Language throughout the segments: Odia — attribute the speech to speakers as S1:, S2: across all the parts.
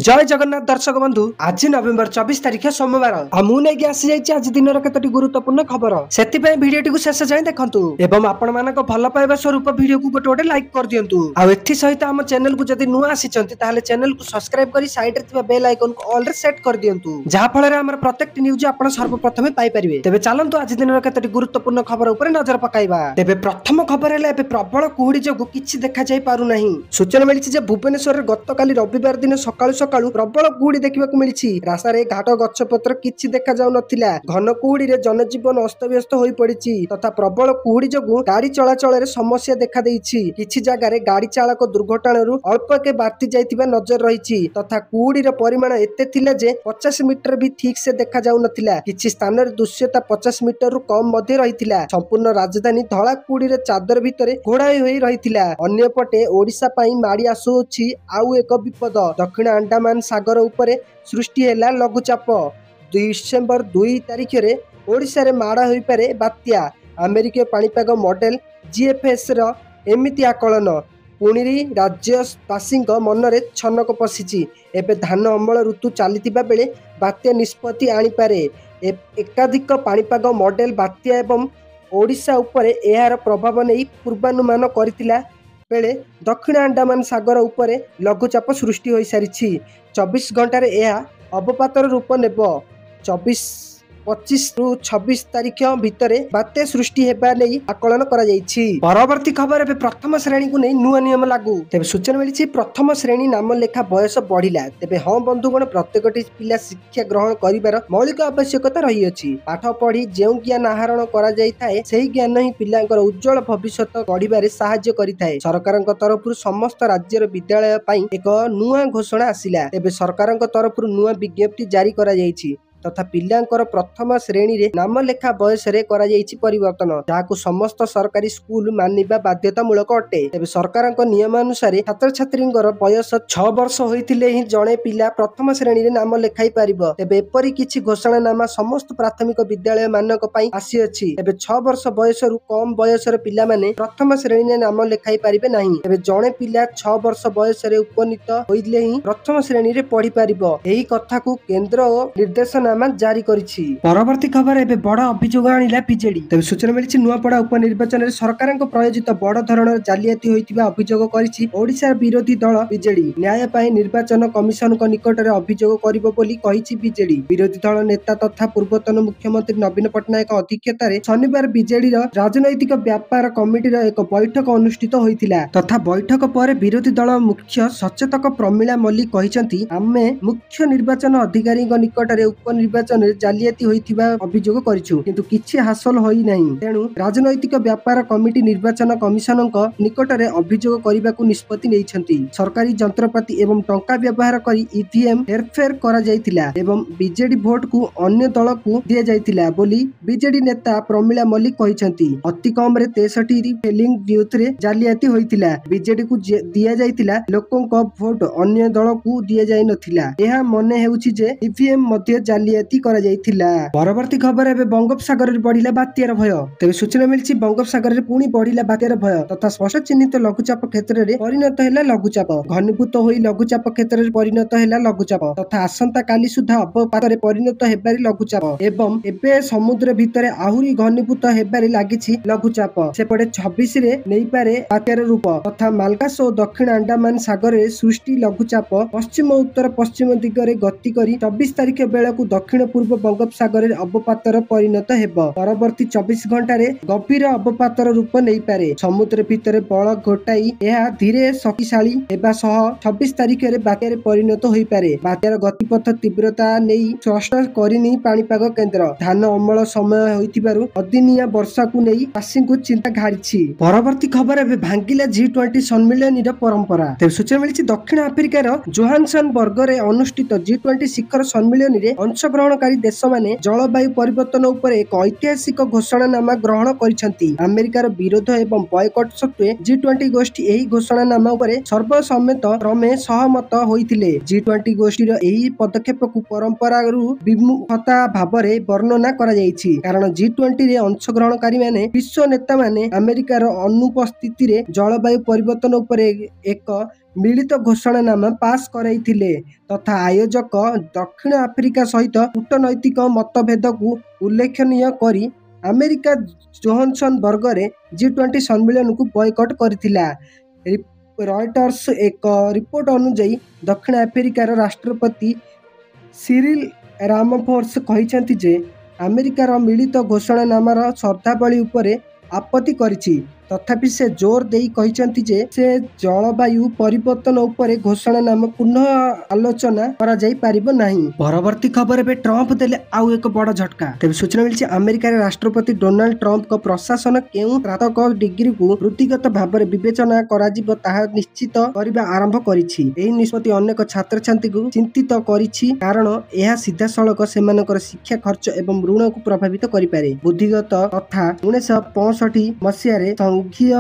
S1: जय जगन्नाथ दर्शक बंधु आज नवेम्बर 24 तारिख सोमवार मुझे आसी जाइए आज दिन केतोटी गुरुत्वपूर्ण खबर से भिडियोटी को शेष जाए देखु एवं आपण मान भल पाइबा स्वरूप भिडियो को गोटे गोटे लाइक कर दिंतु आथि सहित आम चैनल को जब नुआ आसी चैनल को सब्सक्राइब कर साइड रे बेल आइकन को ऑल रे सेट कर दिंतु जहाँ फल आम प्रत्येक न्यूज आप सर्वप्रथम पाइपर तेज चलतु आज दिन केतोटी गुरुत्वपूर्ण खबर उपर नजर पकाइबा तेज प्रथम खबर है प्रबल कुहुड़ी जो किसी देखा जाई पारु नहीं सूचना मिली भुवनेश्वर गतकाली रविवार दिन सकाळु सकाळु प्रबल कुहुड़ी देखा मिली रास्तार घाट गछपत्र किछि देखा जाउ नथिला घन कुहुड़ी रे जनजीवन अस्तव्यस्त होई पड़िछि तथा प्रबल कुहुड़ी जोगु गाड़ी चलाचल रे समस्या देखा देइछि किछि जगह रे गाड़ी चालक दुर्घटनारू अल्प के बार्ती जाइतिबा नजर रहिछि तथा कुहुड़ी रे परिमाण एते थिला जे 50 मीटर भी ठीक से देखा जाउ नथिला किछि स्थान रे दृश्यता 50 मीटर रु कम मध्ये रहिथिला संपूर्ण राजधानी धला कुहुड़ी रे चादर भितरे घोड़ाई होई रहिथिला अन्य पटे ओडिशा पई माडी आसुछि आउ एक विपद दक्षिण अंडमान सागर उपरे सृष्टि हैला लघुचाप डिसेम्बर 2 तारिख रे ओडिशा रे माड़ा होई पारे बात्या अमेरिकीय पाणीपाग मॉडल जीएफएस रो एमिति आकलन पुणी राज्यवासी मनरे छनक पशिछि एबे धान अमल ऋतु चलता बेले बात्या निष्पत्ति आनीपारे एकाधिक पाणीपाग मॉडल बात्या एवं ओडिशा उपरे एहार प्रभाव नहीं पूर्वानुमान करथिला बेले दक्षिण अंडमान सागर उपरे लघुचाप सृष्टि हो सारी 24 घंटे यह अवपातर रूप नेब 25 रु 26 तारिख भितर बात्या सृष्टि हेबा नहीं आकलन करा जायछि। परवर्ती खबर एबे प्रथम श्रेणी को नहीं नुआ नियम लागू तेबे सूचना मिली प्रथम श्रेणी नाम लेखा बयस बढ़िला तेबे हाँ बंधुगण प्रत्येकटी पिला शिक्षा ग्रहण करिवार मौलिक आवश्यकता रही अछि पाठ पढ़ी जो ज्ञान आहरण करा जायथाए सेही ज्ञान ही पिलांकर उज्जवल भविष्यत गढ़िबारे सहाय्य करिथाए सरकारक तरफरु समस्त राज्यर विद्यालय पई एक नुआ घोषणा आसिला तेबे सरकारक तरफरु नुआ विज्ञप्ति जारी करा जायछि तथा पिलांकर प्रथम श्रेणी रे नाम लेखा बयस रे करा जायछि परिवर्तन जाहाकु समस्त सरकारी स्कूल मानिबा बाध्यतामूलक अटे तेबे सरकारक नियमानुसार छात्र छात्रींकर बयस 6 वर्ष होइथिले ही जणे पिला प्रथम श्रेणी रे नाम लेखाई पारिबो तेबे एपरि किछि घोषणानामा समस्त प्राथमिक विद्यालय मानक पई आसी अछि तेबे 6 वर्ष बयस रु कम बयस रे पिला माने प्रथम श्रेणी रे नाम लेखाई पारिबे नाही तेबे जणे पिला 6 वर्ष बयस रे उपनीत होइले ही प्रथम श्रेणी रे पढ़ी पारिबो एही कथाकू केंद्र निर्देशना जारी करिछि। परवर्ती खबर एबे बड़ अभियोग आनिला बीजेडी तेबे सूचना मिली नुआपड़ा उपनिर्वाचन रे सरकारक प्रयोजित बड़ धरणर जालियाती होइतिबा अभियोग करिछि ओडिशा विरोधी दल बीजेडी न्याय पाई निर्वाचन कमिशन को निकट रे अभियोग करिवो बोली कहिछि बीजेडी विरोधी दल नेता तथा पूर्वतन मुख्यमंत्री नवीन पटनायक अध्यक्षता रे शनिवार बीजेडी रो राजनैतिक व्यापार कमिटी रो एक बैठक अनुष्ठित होइतिला तथा बैठक पर विरोधी दल मुख्य सचेतक प्रमिला मल्लिक कहिसंती आमे मुख्य निर्वाचन अधिकारी निकट रे निर्वाचन जालियाती होइतिबा अभियोग करिछु किंतु किछि हासिल होई नाही तेनु राजनैतिक व्यापार कमिटी निर्वाचन कमिशनक निकट रे अभियोग करिबाकू निष्पत्ति नेइछंती सरकारी जंत्रपाति एवं टंका व्यवहार करी ईवीएम हेरफेर करा जायतिला एवं बीजेडी भोट को अन्य दल को दिया जायतिला बोली बीजेडी नेता प्रमिला मल्लिक कहिसंती अति कम रे 63 फेलिंग ब्यूथ रे जालियाती होइतिला बीजेडी को दिया जायतिला लोकंक भोट अन्य दल को दिया जाय नथिला एहा मने हेउछि जे ईवीएम मध्ये जालियाती करा जायतिला। परवर्ती खबर एबे बंगोपसागर रे बढ़िला बात्यार भय तेबे सूचना मिलछि बंगोपसागर रे पुणी बढ़िला बात्यार भय तथा स्पष्ट चिन्हित लघुचाप क्षेत्र रे परिणत हैला लघुचाप घनीभूत होई लघुचाप क्षेत्र रे परिणत हैला लघुचाप तथा आसंता काली सुधा अवपात रे परिणत हेबारी लघुचाप एवं एबे समुद्र भितरे आहुरी घनीभूत हेबारी लागिछि लघुचाप सेपटे 26 रे नेई पारे बात्यार रूप तथा मालगास और दक्षिण अंडमान सागर रे सृष्टि लघुचाप पश्चिम उत्तर पश्चिम दिगरे गति करी 24 तारिख बेलकू दक्षिण पूर्व बंगोपसागर अवपातर परिणत हेब परवर्ती 24 घंटा रे गभीर अवपातर रूप नहीं पारे समुद्र भितर बल घटाई यह धीरे शक्तिशाली हेबा सह 26 तारिख रे बात्यारे परिणत होई पारे बात्यार गतिपथ तीव्रता नहीं स्पष्ट करिनी पाणीपाग केंद्र धान अमल समय होइतिबारु अदिनिया वर्षा को नहीं चाषी को चिंता घाड़िछि। परवर्ती खबर एबे भांगिला G20 सम्मेलन परंपरा तेज सूचना मिली दक्षिण आफ्रिकार जोहान्सबर्ग रे अनुष्ठित G20 शिखर सम्मेलन रे अंशग्रहणकारी देश माने जलवायु परिवर्तन उपर एक ऐतिहासिक घोषणानामा ग्रहण करिसेंती अमेरिकार विरोध एवं बॉयकट सत्वे G20 गोष्ठी एही घोषणानामा उपरे सर्वसम्मत क्रमे सहमत होइतिले G20 गोष्ठी रो एही पदक्षेप को परंपरा रु विमुखता भाबरे वर्णना करा जायछि कारण G20 रे अंशग्रहणकारी माने विश्व नेता माने अमेरिकार अनुपस्थिति रे जलवायु परिवर्तन उपरे एक ମିଳିତ ଘୋଷଣାନାମା ପାସ୍ କରାଇଥିଲେ ତଥା ଆୟୋଜକ ଦକ୍ଷିଣ ଆଫ୍ରିକା ସହିତ କୂଟନୈତିକ ମତଭେଦକୁ ଉଲ୍ଲେଖନୀୟ କରି ଆମେରିକା ଜୋହାନ୍ସବର୍ଗରେ G20 ସମ୍ମିଳନୀକୁ ବୟକଟ୍ କରିଥିଲା। ରୟଟର୍ସ ଏକ ରିପୋର୍ଟ ଅନୁଯାୟୀ ଦକ୍ଷିଣ ଆଫ୍ରିକାର ରାଷ୍ଟ୍ରପତି ସିରିଲ୍ ରାମଫୋର୍ସ କହିଛନ୍ତି ଯେ ଆମେରିକାର ମିଳିତ ଘୋଷଣାନାମାର ସର୍ତ୍ତାବଳୀ ଉପରେ ଆପତ୍ତି କରିଛି। ତଥାପି ସେ ଜୋର ଦେଇ କହିଛନ୍ତି ଯେ ସେ ଜଳବାୟୁ ପରିବର୍ତ୍ତନ ଉପରେ ଘୋଷଣାନାମା ପୁନଃ ଆଲୋଚନା କରାଯାଇ ପାରିବ ନାହିଁ। ପରବର୍ତ୍ତୀ ଖବର ଏବେ ଟ୍ରମ୍ପ ଦେଲେ ଆଉ ଏକ ବଡ଼ ଝଟକା। ତେବେ ସୂଚନା ମିଳିଛି ଆମେରିକାର ରାଷ୍ଟ୍ରପତି ଡୋନାଲ୍ଡ ଟ୍ରମ୍ପଙ୍କ ପ୍ରଶାସନ କେଉଁ ସ୍ନାତକ ଡିଗ୍ରୀକୁ ବୃତ୍ତିଗତ ଭାବରେ ବିବେଚନା କରାଯିବ ତାହା ନିଶ୍ଚିତ କରିବା ଆରମ୍ଭ କରିଛି। ଏହି ନିଷ୍ପତ୍ତି ଅନେକ ଛାତ୍ରଛାତ୍ରୀଙ୍କୁ ଚିନ୍ତିତ କରିଛି କାରଣ ଏହା ସିଧାସଳଖ ସେମାନଙ୍କର ଶିକ୍ଷା ଖର୍ଚ୍ଚ ଏବଂ ଋଣକୁ ପ୍ରଭାବିତ କରିପାରେ। ବୁଦ୍ଧିଗତ ତଥା 1965 ମସିହାରେ ସଂଘୀୟ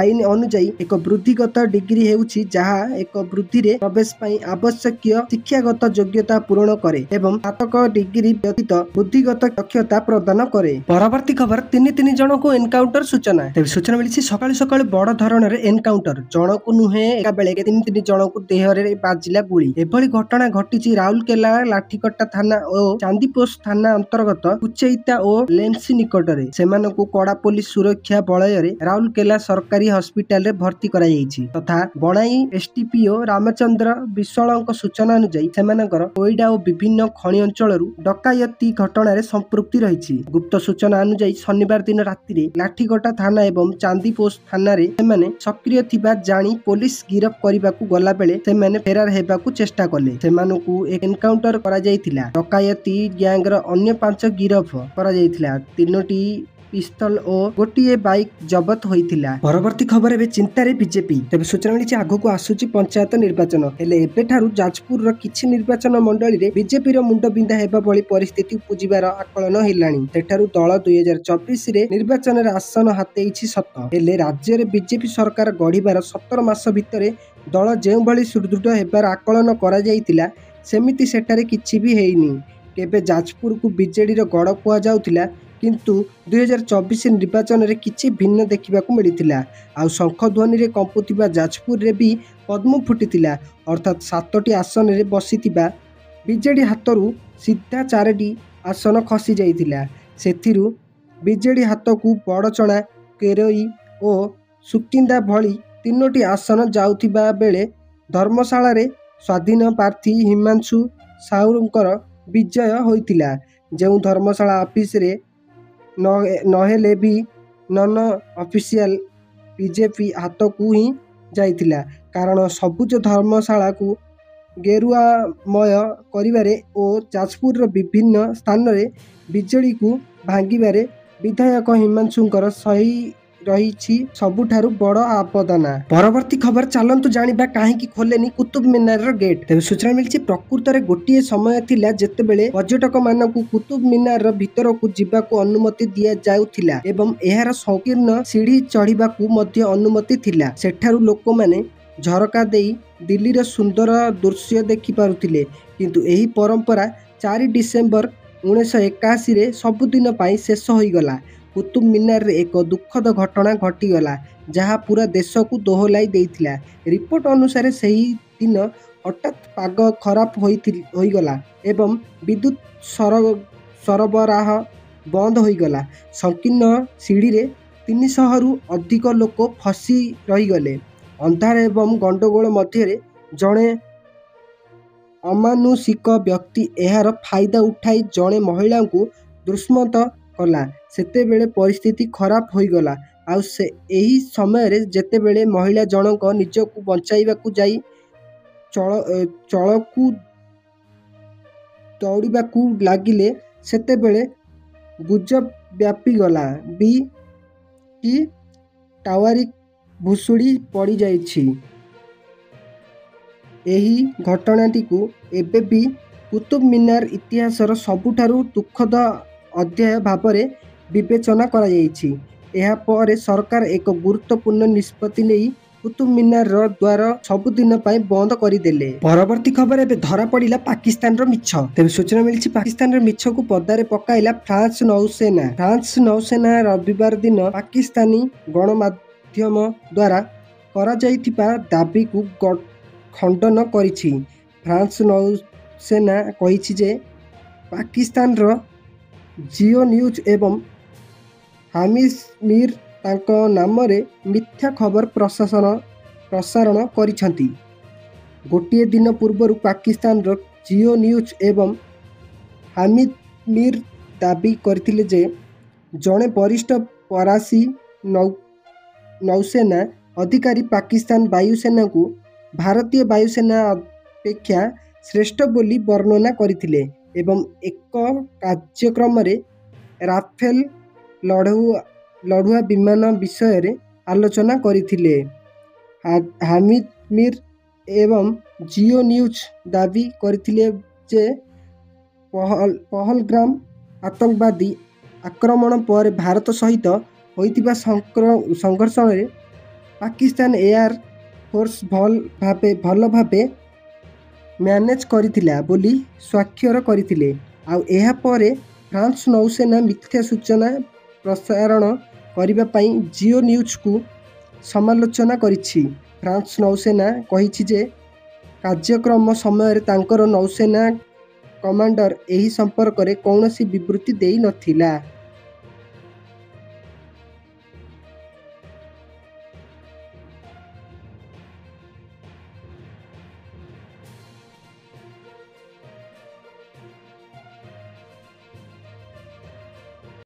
S1: ଆଇନ ଅନୁଯାୟୀ ଏକ ବୃତ୍ତିଗତ ଡିଗ୍ରୀ ହେଉଛି ଯାହା ଏକ ବୃତ୍ତିରେ ପ୍ରବେଶ ପାଇଁ ଆବଶ୍ୟକୀୟ ଶିକ୍ଷାଗତ ଯୋଗ୍ୟତା ପୂରଣ କରେ ଏବଂ ସ୍ନାତକ ଡିଗ୍ରୀ ବ୍ୟତୀତ ବୃତ୍ତିଗତ ଦକ୍ଷତା ପ୍ରଦାନ କରେ। ପରବର୍ତ୍ତୀ ଖବର ତିନି ଜଣଙ୍କୁ ଏନକାଉଣ୍ଟର ସୂଚନା। ତେବେ ସୂଚନା ମିଳିଛି ସକାଳୁ ସକାଳୁ ବଡ଼ ଧରଣର ଏନକାଉଣ୍ଟର। ଜଣକୁ ନୁହେଁ ଏକାବେଳେ ତିନି ଜଣଙ୍କୁ ଦେହରେ ବାଜିଲା ଗୁଳି। ଏଭଳି ଘଟଣା ଘଟିଛି ରାଉରକେଲା ଲାଠିକଟା ଥାନା ଓ ଚାନ୍ଦିପୋଷ ଥାନା ଅନ୍ତର୍ଗତ କୁଚେଇତା ଓ ଲେନ୍ସି ନିକଟରେ। ସେମାନଙ୍କୁ କଡ଼ା ପୋଲିସ ସୁରକ୍ଷା ବଳୟରେ ରାଉରକେଲା ସରକାରୀ ହସ୍ପିଟାଲରେ ଭର୍ତ୍ତି କରାଯାଇଛି ତଥା ବଣାଇ ଏସଡିପିଓ ରାମଚନ୍ଦ୍ର ବିଶ୍ୱାଳଙ୍କ ସୂଚନା ଅନୁଯାୟୀ ସେମାନଙ୍କର କୋଇଡା ଓ ବିଭିନ୍ନ ଖଣି ଅଞ୍ଚଳରୁ ଡକାୟତି ଘଟଣାରେ ସମ୍ପୃକ୍ତି ରହିଛି। ଗୁପ୍ତ ସୂଚନା ଅନୁଯାୟୀ ଶନିବାର ଦିନ ରାତିରେ ଲାଠିକଟା ଥାନା ଏବଂ ଚାନ୍ଦିପୋଷ ଥାନାରେ ସେମାନେ ସକ୍ରିୟ ଥିବା ଜାଣି ପୋଲିସ ଗିରଫ କରିବାକୁ ଗଲାବେଳେ ସେମାନେ ଫେରାର ହେବାକୁ ଚେଷ୍ଟା କଲେ। ସେମାନଙ୍କୁ ଏନକାଉଣ୍ଟର କରାଯାଇଥିଲା। ଡକାୟତି ଗ୍ୟାଙ୍ଗର ଅନ୍ୟ 5 ଗିରଫ କରାଯାଇଥିଲା। 3ଟି ପିସ୍ତଲ ଓ ଗୋଟିଏ ବାଇକ୍ ଜବତ ହୋଇଥିଲା। ପରବର୍ତ୍ତୀ ଖବର ଏବେ ଚିନ୍ତାରେ ବିଜେପି। ତେବେ ସୂଚନା ମିଳିଛି ଆଗକୁ ଆସୁଛି ପଞ୍ଚାୟତ ନିର୍ବାଚନ। ହେଲେ ଏବେଠାରୁ ଯାଜପୁରର କିଛି ନିର୍ବାଚନ ମଣ୍ଡଳୀରେ ବିଜେପିର ମୁଣ୍ଡବିନ୍ଧା ହେବା ଭଳି ପରିସ୍ଥିତି ଉପୁଜିବାର ଆକଳନ ହେଲାଣି। ସେଠାରୁ ଦଳ 2024ରେ ନିର୍ବାଚନରେ ଆସନ ହାତେଇଛି ସତ, ହେଲେ ରାଜ୍ୟରେ ବିଜେପି ସରକାର ଗଢ଼ିବାର 17 ମାସ ଭିତରେ ଦଳ ଯେଉଁଭଳି ସୁଦୃଢ଼ ହେବାର ଆକଳନ କରାଯାଇଥିଲା ସେମିତି ସେଠାରେ କିଛି ବି ହେଇନି। କେବେ ଯାଜପୁରକୁ ବିଜେଡିର ଗଡ଼ କୁହାଯାଉଥିଲା କିନ୍ତୁ 2024 ନିର୍ବାଚନରେ କିଛି ଭିନ୍ନ ଦେଖିବାକୁ ମିଳିଥିଲା। ଆଉ ଶଙ୍ଖଧ୍ୱନିରେ କମ୍ପୁଥିବା ଯାଜପୁରରେ ବି ପଦ୍ମ ଫୁଟିଥିଲା। ଅର୍ଥାତ୍ 7ଟି ଆସନରେ ବସିଥିବା ବିଜେଡି ହାତରୁ ସିଧା 4ଟି ଆସନ ଖସି ଯାଇଥିଲା। ସେଥିରୁ ବିଜେଡି ହାତକୁ ବଡ଼ଚଣା, କେରୋଇ ଓ ସୁକିନ୍ଦା ଭଳି 3ଟି ଆସନ ଯାଉଥିବା ବେଳେ ଧର୍ମଶାଳାରେ ସ୍ୱାଧୀନ ପ୍ରାର୍ଥୀ ହିମାଂଶୁ ସାହୁଙ୍କର ବିଜୟ ହୋଇଥିଲା। ଯେଉଁ ଧର୍ମଶାଳା ଅଫିସରେ ନହେଲେ ବି ନନ୍ ଅଫିସିଆଲ ବିଜେପି ହାତକୁ ହିଁ ଯାଇଥିଲା। କାରଣ ସବୁଜ ଧର୍ମଶାଳାକୁ ଗେରୁଆମୟ କରିବାରେ ଓ ଯାଜପୁରର ବିଭିନ୍ନ ସ୍ଥାନରେ ବିଜେଡିକୁ ଭାଙ୍ଗିବାରେ ବିଧାୟକ ହିମାଂଶୁଙ୍କର ସହି ରହିଛି ସବୁଠାରୁ ବଡ଼ ଅବଦାନ। ପରବର୍ତ୍ତୀ ଖବର ଚାଲନ୍ତୁ ଜାଣିବା କାହିଁକି ଖୋଲେନି କୁତୁବ ମିନାରର ଗେଟ୍। ତେବେ ସୂଚନା ମିଳିଛି ପ୍ରକୃତରେ ଗୋଟିଏ ସମୟ ଥିଲା ଯେତେବେଳେ ପର୍ଯ୍ୟଟକମାନଙ୍କୁ କୁତୁବ ମିନାରର ଭିତରକୁ ଯିବାକୁ ଅନୁମତି ଦିଆଯାଉଥିଲା ଏବଂ ଏହାର ସଂକୀର୍ଣ୍ଣ ସିଢ଼ି ଚଢ଼ିବାକୁ ମଧ୍ୟ ଅନୁମତି ଥିଲା। ସେଠାରୁ ଲୋକମାନେ ଝରକା ଦେଇ ଦିଲ୍ଲୀର ସୁନ୍ଦର ଦୃଶ୍ୟ ଦେଖିପାରୁଥିଲେ। କିନ୍ତୁ ଏହି ପରମ୍ପରା 4 ଡିସେମ୍ବର 1981ରେ ସବୁଦିନ ପାଇଁ ଶେଷ ହୋଇଗଲା। କୁତୁବ ମିନାରରେ ଏକ ଦୁଃଖଦ ଘଟଣା ଘଟିଗଲା ଯାହା ପୁରା ଦେଶକୁ ଦୋହଲାଇ ଦେଇଥିଲା। ରିପୋର୍ଟ ଅନୁସାରେ ସେହି ଦିନ ହଠାତ୍ ପାଗ ଖରାପ ହୋଇଗଲା ଏବଂ ବିଦ୍ୟୁତ୍ ସରବରାହ ବନ୍ଦ ହୋଇଗଲା। ସଂକୀର୍ଣ୍ଣ ସିଡ଼ିରେ 300ରୁ ଅଧିକ ଲୋକ ଫସି ରହିଗଲେ। ଅନ୍ଧାର ଏବଂ ଗଣ୍ଡଗୋଳ ମଧ୍ୟରେ ଜଣେ ଅମାନୁଷିକ ବ୍ୟକ୍ତି ଏହାର ଫାଇଦା ଉଠାଇ ଜଣେ ମହିଳାଙ୍କୁ ଦୁଷ୍କର୍ମ କଲା। ସେତେବେଳେ ପରିସ୍ଥିତି ଖରାପ ହୋଇଗଲା। ଆଉ ଏହି ସମୟରେ ଯେତେବେଳେ ମହିଳା ଜଣକ ନିଜକୁ ବଞ୍ଚାଇବାକୁ ଯାଇ ଚଳକୁ ଦୌଡ଼ିବାକୁ ଲାଗିଲେ ସେତେବେଳେ ଗୁଜବ ବ୍ୟାପିଗଲା କି ଟାୱାର ଭୁଶୁଡ଼ି ପଡ଼ିଯାଇଛି। ଏହି ଘଟଣାଟିକୁ ଏବେ ବି କୁତୁବ ମିନାର ଇତିହାସର ସବୁଠାରୁ ଦୁଃଖଦ ଅଧ୍ୟାୟ ଭାବରେ ବିବେଚନା କରାଯାଇଛି। ଏହା ପରେ ସରକାର ଏକ ଗୁରୁତ୍ୱପୂର୍ଣ୍ଣ ନିଷ୍ପତ୍ତି ନେଇ କୁତୁବ ମିନାରର ଦ୍ୱାର ସବୁଦିନ ପାଇଁ ବନ୍ଦ କରିଦେଲେ। ପରବର୍ତ୍ତୀ ଖବର ଏବେ ଧରାପଡ଼ିଲା ପାକିସ୍ତାନର ମିଛ। ତେବେ ସୂଚନା ମିଳିଛି ପାକିସ୍ତାନର ମିଛକୁ ପଦାରେ ପକାଇଲା ଫ୍ରାନ୍ସ ନୌସେନା। ଫ୍ରାନ୍ସ ନୌସେନା ରବିବାର ଦିନ ପାକିସ୍ତାନୀ ଗଣମାଧ୍ୟମ ଦ୍ୱାରା କରାଯାଇଥିବା ଦାବିକୁ ଖଣ୍ଡନ କରିଛି। ଫ୍ରାନ୍ସ ନୌସେନା କହିଛି ଯେ ପାକିସ୍ତାନର ଜିଓ ନ୍ୟୁଜ୍ ଏବଂ ହାମିସ୍ ମିର୍ ତାଙ୍କ ନାମରେ ମିଥ୍ୟା ଖବର ପ୍ରସାରଣ କରିଛନ୍ତି। ଗୋଟିଏ ଦିନ ପୂର୍ବରୁ ପାକିସ୍ତାନର ଜିଓ ନ୍ୟୁଜ୍ ଏବଂ ହାମିଦ୍ ମିର୍ ଦାବି କରିଥିଲେ ଯେ ଜଣେ ବରିଷ୍ଠ ଫରାସୀ ନୌସେନା ଅଧିକାରୀ ପାକିସ୍ତାନ ବାୟୁସେନାକୁ ଭାରତୀୟ ବାୟୁସେନା ଅପେକ୍ଷା ଶ୍ରେଷ୍ଠ ବୋଲି ବର୍ଣ୍ଣନା କରିଥିଲେ ଏବଂ ଏକ କାର୍ଯ୍ୟକ୍ରମରେ ରାଫେଲ୍ ଲଢୁଆ ବିମାନ ବିଷୟରେ ଆଲୋଚନା କରିଥିଲେ। ହାମିଦ୍ ମିର୍ ଏବଂ ଜିଓ ନ୍ୟୁଜ୍ ଦାବି କରିଥିଲେ ଯେ ପହଲଗାମ ଆତଙ୍କବାଦୀ ଆକ୍ରମଣ ପରେ ଭାରତ ସହିତ ହୋଇଥିବା ସଂଘର୍ଷରେ ପାକିସ୍ତାନ ଏୟାର ଫୋର୍ସ ଭଲ ଭାବେ ମ୍ୟାନେଜ୍ କରିଥିଲା ବୋଲି ସ୍ୱାକ୍ଷର କରିଥିଲେ। ଆଉ ଏହା ପରେ ଫ୍ରାନ୍ସ ନୌସେନା ମିଥ୍ୟା ସୂଚନା ପ୍ରସାରଣ କରିବା ପାଇଁ ଜିଓ ନ୍ୟୁଜ୍କୁ ସମାଲୋଚନା କରିଛି। ଫ୍ରାନ୍ସ ନୌସେନା କହିଛି ଯେ କାର୍ଯ୍ୟକ୍ରମ ସମୟରେ ତାଙ୍କର ନୌସେନା କମାଣ୍ଡର ଏହି ସମ୍ପର୍କରେ କୌଣସି ବିବୃତ୍ତି ଦେଇ ନଥିଲା।